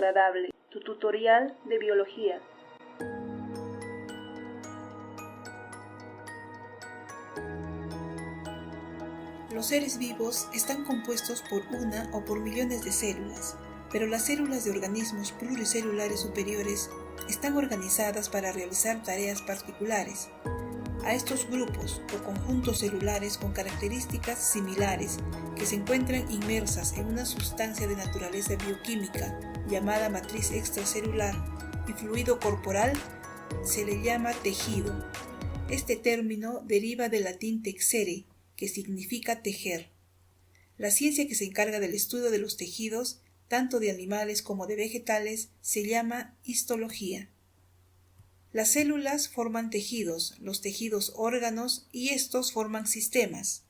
agradable, tu tutorial de biología. Los seres vivos están compuestos por una o por millones de células, pero las células de organismos pluricelulares superiores están organizadas para realizar tareas particulares. A estos grupos o conjuntos celulares con características similares que se encuentran inmersas en una sustancia de naturaleza bioquímica llamada matriz extracelular y fluido corporal se le llama tejido. Este término deriva del latín texere, que significa tejer. La ciencia que se encarga del estudio de los tejidos, tanto de animales como de vegetales, se llama histología. Las células forman tejidos, los tejidos órganos y estos forman sistemas,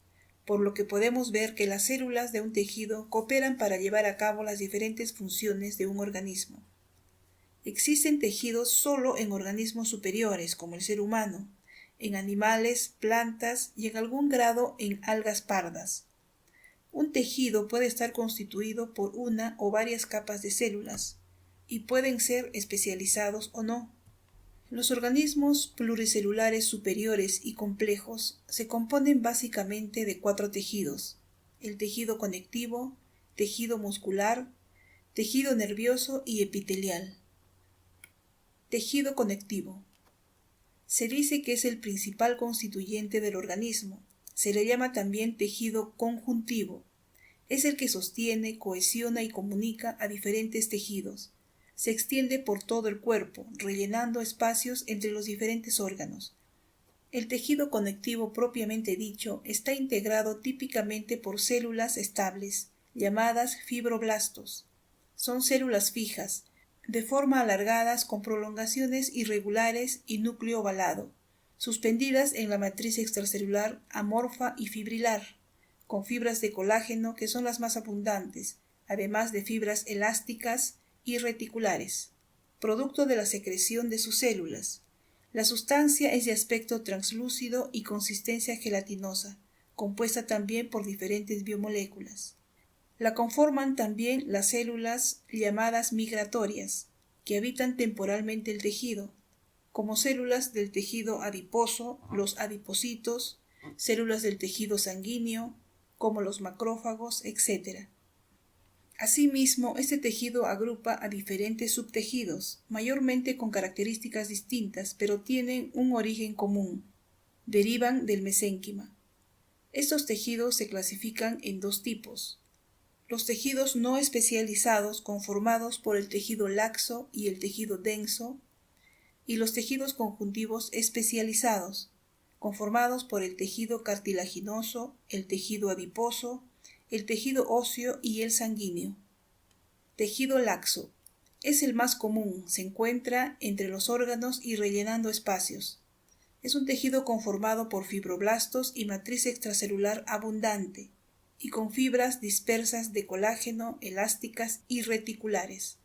por lo que podemos ver que las células de un tejido cooperan para llevar a cabo las diferentes funciones de un organismo. Existen tejidos solo en organismos superiores, como el ser humano, en animales, plantas y en algún grado en algas pardas. Un tejido puede estar constituido por una o varias capas de células, y pueden ser especializados o no. Los organismos pluricelulares superiores y complejos se componen básicamente de 4 tejidos: el tejido conectivo, tejido muscular, tejido nervioso y epitelial. Tejido conectivo. Se dice que es el principal constituyente del organismo. Se le llama también tejido conjuntivo. Es el que sostiene, cohesiona y comunica a diferentes tejidos. Se extiende por todo el cuerpo, rellenando espacios entre los diferentes órganos. El tejido conectivo propiamente dicho está integrado típicamente por células estables, llamadas fibroblastos. Son células fijas, de forma alargadas con prolongaciones irregulares y núcleo ovalado, suspendidas en la matriz extracelular amorfa y fibrilar, con fibras de colágeno que son las más abundantes, además de fibras elásticas y reticulares, producto de la secreción de sus células. La sustancia es de aspecto translúcido y consistencia gelatinosa, compuesta también por diferentes biomoléculas. La conforman también las células llamadas migratorias, que habitan temporalmente el tejido, como células del tejido adiposo, los adipocitos, células del tejido sanguíneo, como los macrófagos, etc. Asimismo, este tejido agrupa a diferentes subtejidos, mayormente con características distintas, pero tienen un origen común. Derivan del mesénquima. Estos tejidos se clasifican en 2 tipos: los tejidos no especializados, conformados por el tejido laxo y el tejido denso, y los tejidos conjuntivos especializados, conformados por el tejido cartilaginoso, el tejido adiposo, el tejido óseo y el sanguíneo. Tejido laxo. Es el más común, se encuentra entre los órganos y rellenando espacios. Es un tejido conformado por fibroblastos y matriz extracelular abundante, y con fibras dispersas de colágeno, elásticas y reticulares.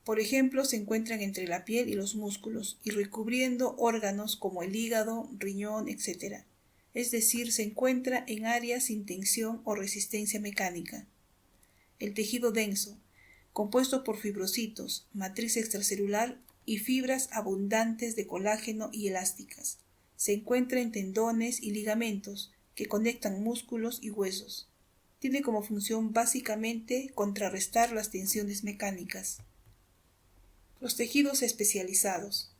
Por ejemplo, se encuentran entre la piel y los músculos, y recubriendo órganos como el hígado, riñón, etc. Es decir, se encuentra en áreas sin tensión o resistencia mecánica. El tejido denso, compuesto por fibrocitos, matriz extracelular y fibras abundantes de colágeno y elásticas. Se encuentra en tendones y ligamentos que conectan músculos y huesos. Tiene como función básicamente contrarrestar las tensiones mecánicas. Los tejidos especializados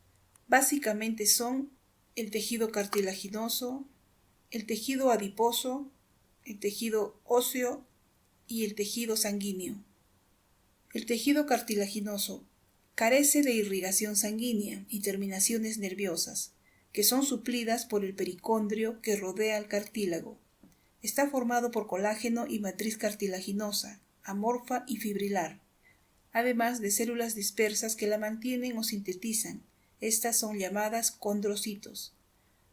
básicamente son el tejido cartilaginoso, el tejido adiposo, el tejido óseo y el tejido sanguíneo. El tejido cartilaginoso carece de irrigación sanguínea y terminaciones nerviosas, que son suplidas por el pericondrio que rodea el cartílago. Está formado por colágeno y matriz cartilaginosa, amorfa y fibrilar, además de células dispersas que la mantienen o sintetizan. Estas son llamadas condrocitos.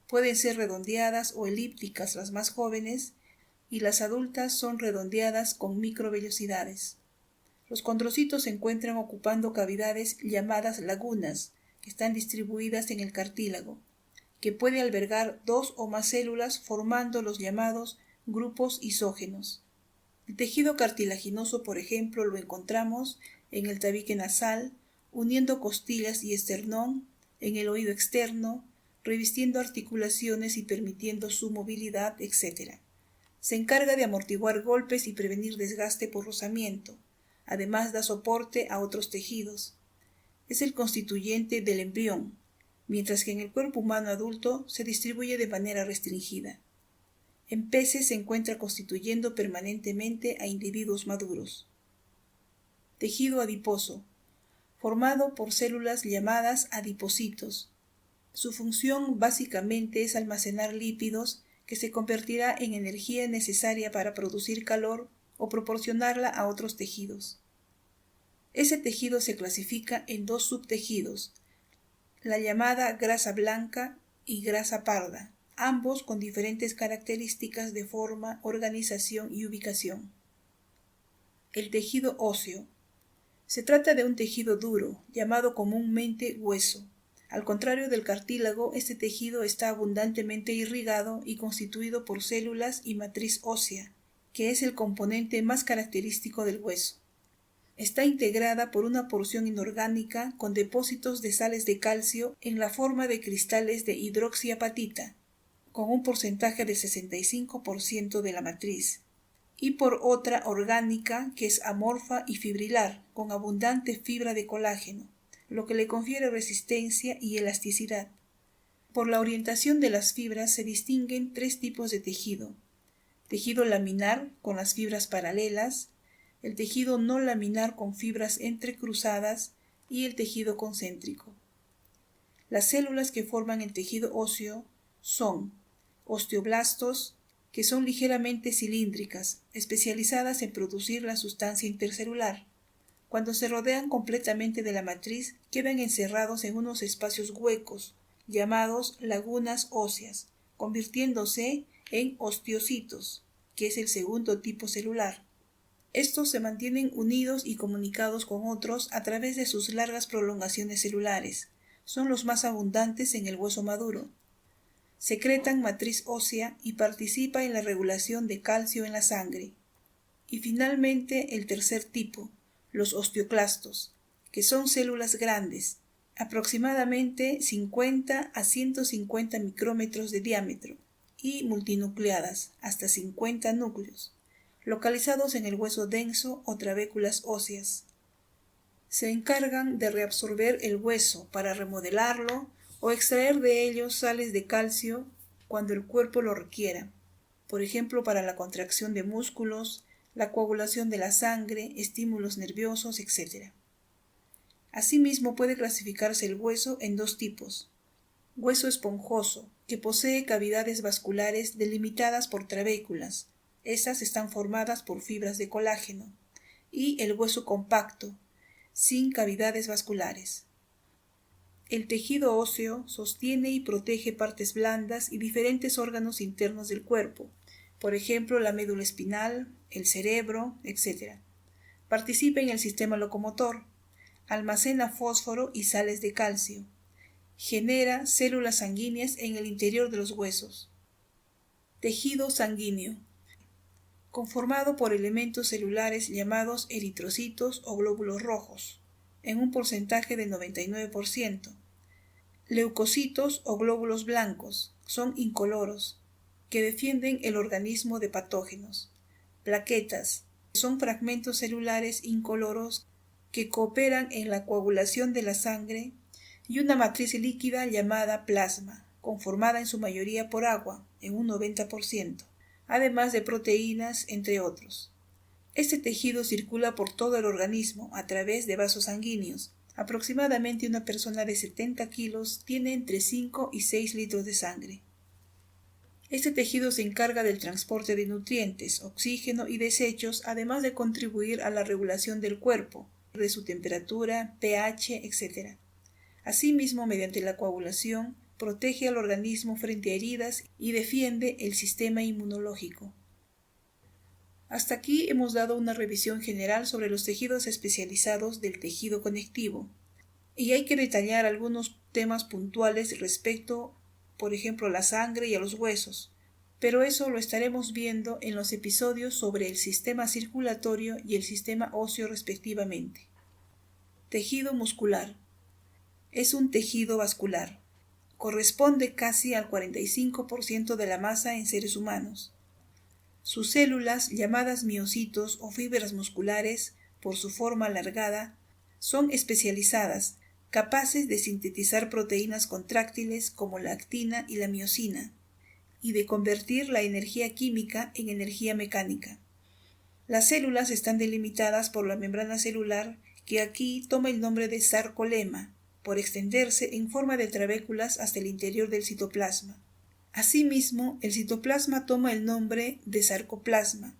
Pueden ser redondeadas o elípticas las más jóvenes, y las adultas son redondeadas con microvellosidades. Los condrocitos se encuentran ocupando cavidades llamadas lagunas, que están distribuidas en el cartílago, que puede albergar 2 o más células formando los llamados grupos isógenos. El tejido cartilaginoso, por ejemplo, lo encontramos en el tabique nasal, uniendo costillas y esternón, en el oído externo, revistiendo articulaciones y permitiendo su movilidad, etc. Se encarga de amortiguar golpes y prevenir desgaste por rozamiento. Además da soporte a otros tejidos. Es el constituyente del embrión, mientras que en el cuerpo humano adulto se distribuye de manera restringida. En peces se encuentra constituyendo permanentemente a individuos maduros. Tejido adiposo, formado por células llamadas adipocitos. Su función básicamente es almacenar lípidos que se convertirá en energía necesaria para producir calor o proporcionarla a otros tejidos. Ese tejido se clasifica en dos subtejidos, la llamada grasa blanca y grasa parda, ambos con diferentes características de forma, organización y ubicación. El tejido óseo. Se trata de un tejido duro, llamado comúnmente hueso. Al contrario del cartílago, este tejido está abundantemente irrigado y constituido por células y matriz ósea, que es el componente más característico del hueso. Está integrada por una porción inorgánica con depósitos de sales de calcio en la forma de cristales de hidroxiapatita, con un porcentaje de 65% de la matriz, y por otra orgánica que es amorfa y fibrilar, con abundante fibra de colágeno, lo que le confiere resistencia y elasticidad. Por la orientación de las fibras se distinguen tres tipos de tejido: tejido laminar con las fibras paralelas, el tejido no laminar con fibras entrecruzadas y el tejido concéntrico. Las células que forman el tejido óseo son osteoblastos, que son ligeramente cilíndricas, especializadas en producir la sustancia intercelular. Cuando se rodean completamente de la matriz, quedan encerrados en unos espacios huecos, llamados lagunas óseas, convirtiéndose en osteocitos, que es el segundo tipo celular. Estos se mantienen unidos y comunicados con otros a través de sus largas prolongaciones celulares. Son los más abundantes en el hueso maduro. Secretan matriz ósea y participa en la regulación de calcio en la sangre. Y finalmente el tercer tipo, los osteoclastos, que son células grandes, aproximadamente 50 a 150 micrómetros de diámetro, y multinucleadas, hasta 50 núcleos, localizados en el hueso denso o trabéculas óseas. Se encargan de reabsorber el hueso para remodelarlo o extraer de ellos sales de calcio cuando el cuerpo lo requiera, por ejemplo para la contracción de músculos, la coagulación de la sangre, estímulos nerviosos, etc. Asimismo puede clasificarse el hueso en dos tipos: hueso esponjoso, que posee cavidades vasculares delimitadas por trabéculas. Estas están formadas por fibras de colágeno, y el hueso compacto, sin cavidades vasculares. El tejido óseo sostiene y protege partes blandas y diferentes órganos internos del cuerpo, por ejemplo la médula espinal, el cerebro, etc. Participa en el sistema locomotor, almacena fósforo y sales de calcio, genera células sanguíneas en el interior de los huesos. Tejido sanguíneo, conformado por elementos celulares llamados eritrocitos o glóbulos rojos, en un porcentaje de 99%. Leucocitos o glóbulos blancos, son incoloros, que defienden el organismo de patógenos. Plaquetas, son fragmentos celulares incoloros que cooperan en la coagulación de la sangre, y una matriz líquida llamada plasma, conformada en su mayoría por agua, en un 90%, además de proteínas, entre otros. Este tejido circula por todo el organismo a través de vasos sanguíneos. Aproximadamente una persona de 70 kilos tiene entre 5 y 6 litros de sangre. Este tejido se encarga del transporte de nutrientes, oxígeno y desechos, además de contribuir a la regulación del cuerpo, de su temperatura, pH, etc. Asimismo, mediante la coagulación, protege al organismo frente a heridas y defiende el sistema inmunológico. Hasta aquí hemos dado una revisión general sobre los tejidos especializados del tejido conectivo, y hay que detallar algunos temas puntuales respecto, por ejemplo, a la sangre y a los huesos, pero eso lo estaremos viendo en los episodios sobre el sistema circulatorio y el sistema óseo respectivamente. Tejido muscular. Es un tejido vascular. Corresponde casi al 45% de la masa en seres humanos. Sus células, llamadas miocitos o fibras musculares, por su forma alargada, son especializadas, capaces de sintetizar proteínas contráctiles como la actina y la miosina, y de convertir la energía química en energía mecánica. Las células están delimitadas por la membrana celular, que aquí toma el nombre de sarcolema, por extenderse en forma de trabéculas hasta el interior del citoplasma. Asimismo, el citoplasma toma el nombre de sarcoplasma,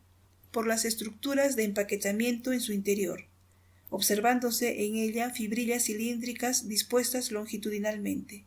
por las estructuras de empaquetamiento en su interior, observándose en ella fibrillas cilíndricas dispuestas longitudinalmente.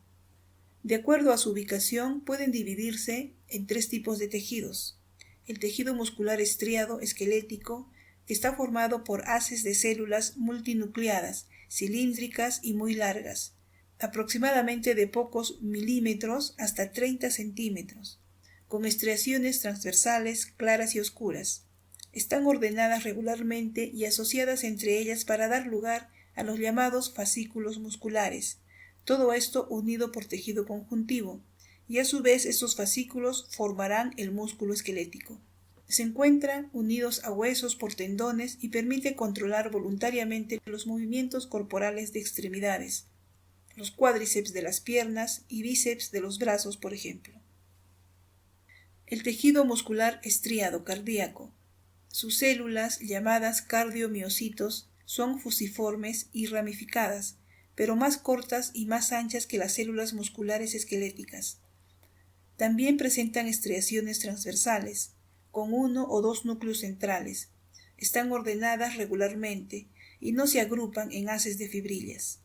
De acuerdo a su ubicación, pueden dividirse en 3 tipos de tejidos. El tejido muscular estriado esquelético, que está formado por haces de células multinucleadas, cilíndricas y muy largas, aproximadamente de pocos milímetros hasta 30 centímetros, con estriaciones transversales claras y oscuras. Están ordenadas regularmente y asociadas entre ellas para dar lugar a los llamados fascículos musculares, todo esto unido por tejido conjuntivo, y a su vez estos fascículos formarán el músculo esquelético. Se encuentran unidos a huesos por tendones y permite controlar voluntariamente los movimientos corporales de extremidades, los cuádriceps de las piernas y bíceps de los brazos, por ejemplo. El tejido muscular estriado cardíaco. Sus células, llamadas cardiomiocitos, son fusiformes y ramificadas, pero más cortas y más anchas que las células musculares esqueléticas. También presentan estriaciones transversales, con 1 o 2 núcleos centrales. Están ordenadas regularmente y no se agrupan en haces de fibrillas.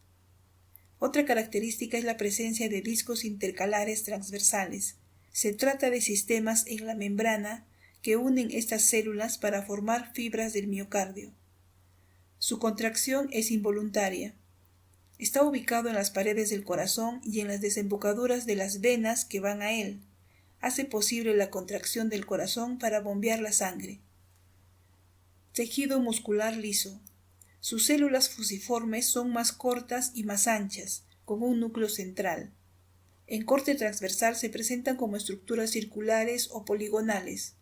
Otra característica es la presencia de discos intercalares transversales. Se trata de sistemas en la membrana que unen estas células para formar fibras del miocardio. Su contracción es involuntaria. Está ubicado en las paredes del corazón y en las desembocaduras de las venas que van a él. Hace posible la contracción del corazón para bombear la sangre. Tejido muscular liso. Sus células fusiformes son más cortas y más anchas, con un núcleo central. En corte transversal se presentan como estructuras circulares o poligonales,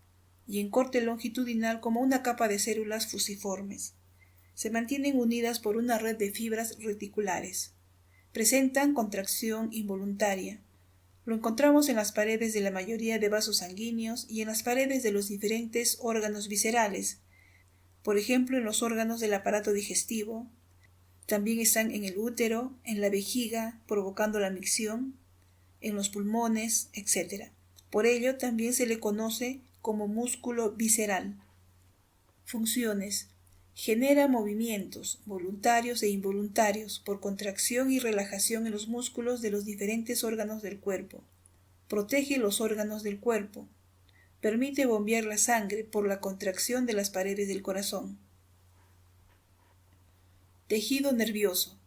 y en corte longitudinal como una capa de células fusiformes. Se mantienen unidas por una red de fibras reticulares. Presentan contracción involuntaria. Lo encontramos en las paredes de la mayoría de vasos sanguíneos y en las paredes de los diferentes órganos viscerales, por ejemplo en los órganos del aparato digestivo. También están en el útero, en la vejiga, provocando la micción, en los pulmones, etc. Por ello también se le conoce como músculo visceral. Funciones. Genera movimientos voluntarios e involuntarios por contracción y relajación en los músculos de los diferentes órganos del cuerpo. Protege los órganos del cuerpo. Permite bombear la sangre por la contracción de las paredes del corazón. Tejido nervioso.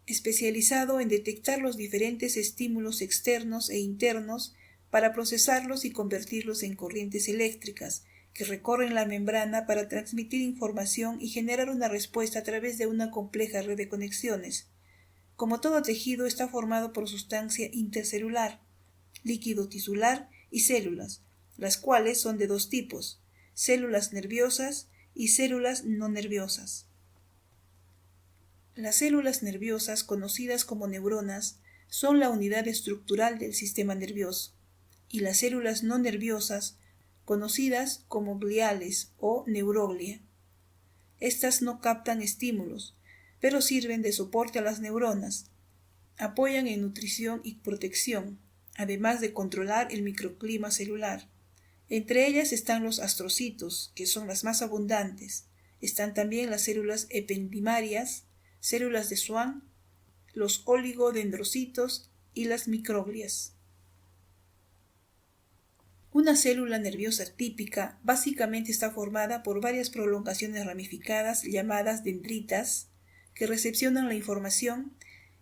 Especializado en detectar los diferentes estímulos externos e internos para procesarlos y convertirlos en corrientes eléctricas que recorren la membrana para transmitir información y generar una respuesta a través de una compleja red de conexiones. Como todo tejido, está formado por sustancia intercelular, líquido tisular y células, las cuales son de 2 tipos, células nerviosas y células no nerviosas. Las células nerviosas, conocidas como neuronas, son la unidad estructural del sistema nervioso, y las células no nerviosas, conocidas como gliales o neuroglia. Estas no captan estímulos, pero sirven de soporte a las neuronas, apoyan en nutrición y protección, además de controlar el microclima celular. Entre ellas están los astrocitos, que son las más abundantes. Están también las células ependimarias, células de Schwann, los oligodendrocitos y las microglias. Una célula nerviosa típica básicamente está formada por varias prolongaciones ramificadas llamadas dendritas que recepcionan la información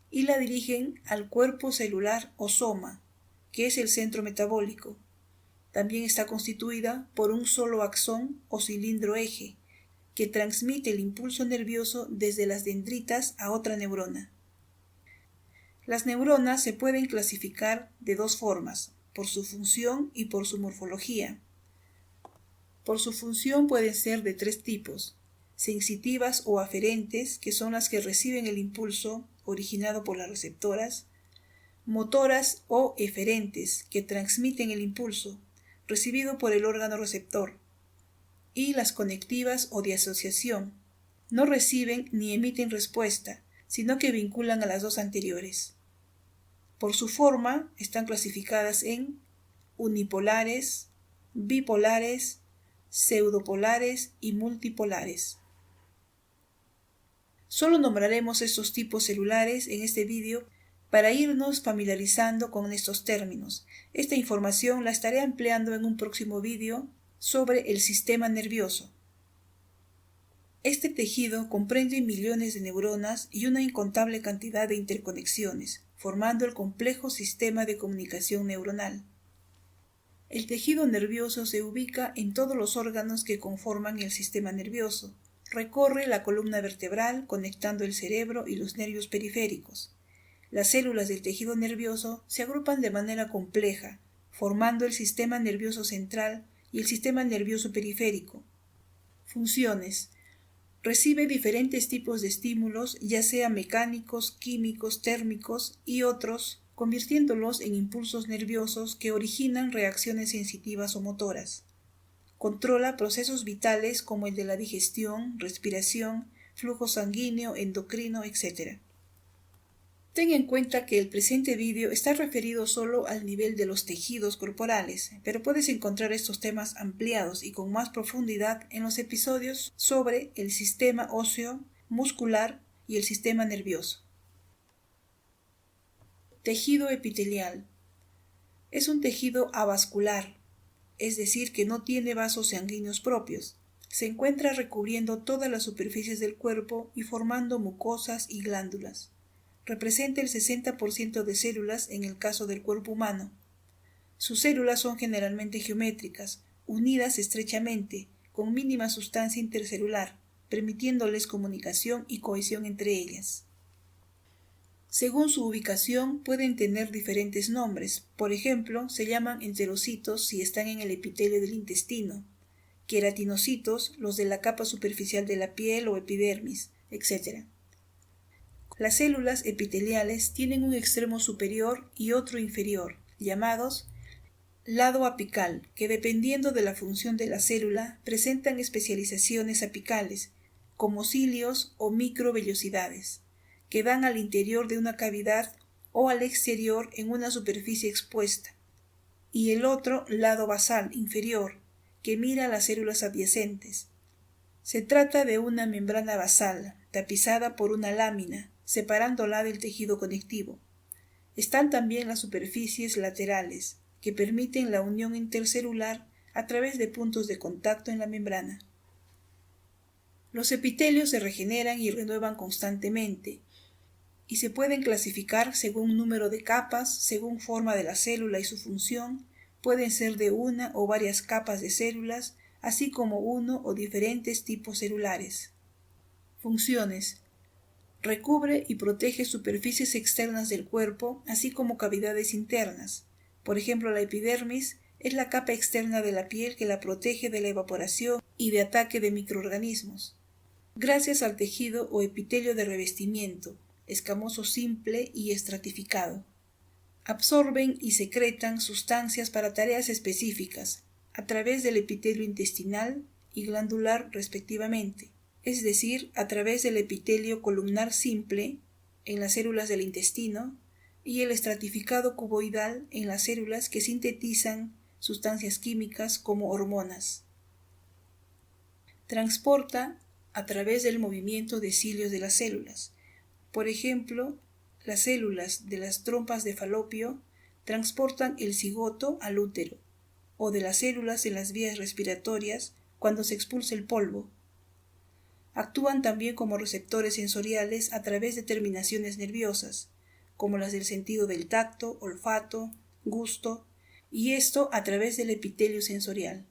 y la dirigen al cuerpo celular o soma, que es el centro metabólico. También está constituida por un solo axón o cilindro eje, que transmite el impulso nervioso desde las dendritas a otra neurona. Las neuronas se pueden clasificar de dos formas, por su función y por su morfología. Por su función pueden ser de tres tipos: sensitivas o aferentes, que son las que reciben el impulso originado por las receptoras; motoras o eferentes, que transmiten el impulso recibido por el órgano receptor; y las conectivas o de asociación, no reciben ni emiten respuesta, sino que vinculan a las dos anteriores. Por su forma están clasificadas en unipolares, bipolares, pseudopolares y multipolares. Solo nombraremos estos tipos celulares en este vídeo para irnos familiarizando con estos términos. Esta información la estaré ampliando en un próximo vídeo sobre el sistema nervioso. Este tejido comprende millones de neuronas y una incontable cantidad de interconexiones, formando el complejo sistema de comunicación neuronal. El tejido nervioso se ubica en todos los órganos que conforman el sistema nervioso. Recorre la columna vertebral conectando el cerebro y los nervios periféricos. Las células del tejido nervioso se agrupan de manera compleja, formando el sistema nervioso central y el sistema nervioso periférico. Funciones. Recibe diferentes tipos de estímulos, ya sean mecánicos, químicos, térmicos y otros, convirtiéndolos en impulsos nerviosos que originan reacciones sensitivas o motoras. Controla procesos vitales como el de la digestión, respiración, flujo sanguíneo, endocrino, etc. Ten en cuenta que el presente vídeo está referido solo al nivel de los tejidos corporales, pero puedes encontrar estos temas ampliados y con más profundidad en los episodios sobre el sistema óseo, muscular y el sistema nervioso. Tejido epitelial. Es un tejido avascular, es decir, que no tiene vasos sanguíneos propios. Se encuentra recubriendo todas las superficies del cuerpo y formando mucosas y glándulas. Representa el 60% de células en el caso del cuerpo humano. Sus células son generalmente geométricas, unidas estrechamente, con mínima sustancia intercelular, permitiéndoles comunicación y cohesión entre ellas. Según su ubicación, pueden tener diferentes nombres. Por ejemplo, se llaman enterocitos si están en el epitelio del intestino, queratinocitos los de la capa superficial de la piel o epidermis, etc. Las células epiteliales tienen un extremo superior y otro inferior, llamados lado apical, que dependiendo de la función de la célula presentan especializaciones apicales, como cilios o microvellosidades, que dan al interior de una cavidad o al exterior en una superficie expuesta, y el otro lado basal inferior, que mira a las células adyacentes. Se trata de una membrana basal, tapizada por una lámina, separándola del tejido conectivo. Están también las superficies laterales, que permiten la unión intercelular a través de puntos de contacto en la membrana. Los epitelios se regeneran y renuevan constantemente, y se pueden clasificar según número de capas, según forma de la célula y su función. Pueden ser de una o varias capas de células, así como uno o diferentes tipos celulares. Funciones. Recubre y protege superficies externas del cuerpo, así como cavidades internas. Por ejemplo, la epidermis es la capa externa de la piel que la protege de la evaporación y de ataque de microorganismos. Gracias al tejido o epitelio de revestimiento, escamoso simple y estratificado. Absorben y secretan sustancias para tareas específicas, a través del epitelio intestinal y glandular respectivamente, es decir, a través del epitelio columnar simple en las células del intestino y el estratificado cuboidal en las células que sintetizan sustancias químicas como hormonas. Transporta a través del movimiento de cilios de las células. Por ejemplo, las células de las trompas de Falopio transportan el cigoto al útero, o de las células en las vías respiratorias cuando se expulsa el polvo. Actúan también como receptores sensoriales a través de terminaciones nerviosas, como las del sentido del tacto, olfato, gusto, y esto a través del epitelio sensorial.